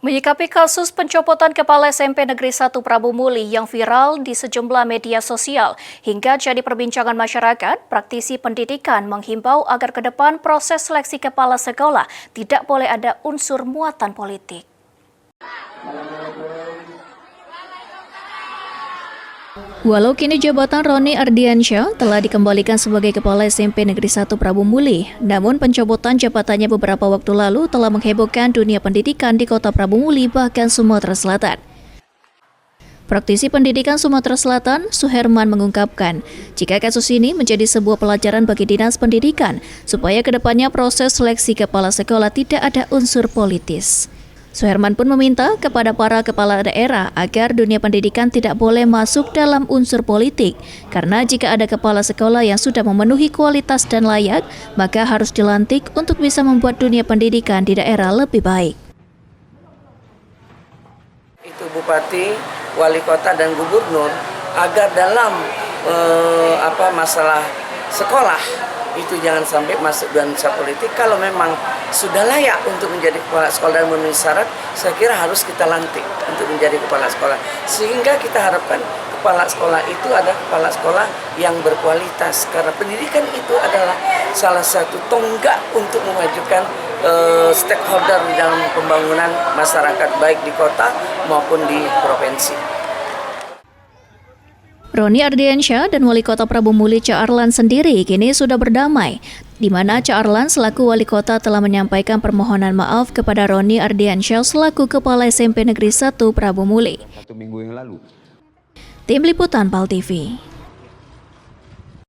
Menyikapi kasus pencopotan Kepala SMP Negeri 1 Prabu Muli yang viral di sejumlah media sosial hingga jadi perbincangan masyarakat, praktisi pendidikan menghimbau agar ke depan proses seleksi kepala sekolah tidak boleh ada unsur muatan politik. Walau kini jabatan Roni Ardiansyah telah dikembalikan sebagai Kepala SMP Negeri 1 Prabu Muli, namun pencopotan jabatannya beberapa waktu lalu telah menghebohkan dunia pendidikan di kota Prabu Muli bahkan Sumatera Selatan. Praktisi pendidikan Sumatera Selatan, Suherman mengungkapkan, jika kasus ini menjadi sebuah pelajaran bagi dinas pendidikan, supaya kedepannya proses seleksi kepala sekolah tidak ada unsur politis. Suherman pun meminta kepada para kepala daerah agar dunia pendidikan tidak boleh masuk dalam unsur politik, karena jika ada kepala sekolah yang sudah memenuhi kualitas dan layak, maka harus dilantik untuk bisa membuat dunia pendidikan di daerah lebih baik. Itu Bupati, Wali Kota, dan Gubernur agar dalam masalah sekolah itu jangan sampai masuk dansa politik. Kalau memang sudah layak untuk menjadi kepala sekolah dan memenuhi syarat, saya kira harus kita lantik untuk menjadi kepala sekolah. Sehingga kita harapkan kepala sekolah itu adalah kepala sekolah yang berkualitas. Karena pendidikan itu adalah salah satu tonggak untuk memajukan stakeholder di dalam pembangunan masyarakat, baik di kota maupun di provinsi. Roni Ardiansyah dan Wali Kota Prabu Muli Ca Arlan sendiri kini sudah berdamai, di mana Ca Arlan selaku Wali Kota telah menyampaikan permohonan maaf kepada Roni Ardiansyah selaku Kepala SMP Negeri 1 Prabu Muli. 1 minggu yang lalu. Tim Liputan PAL TV.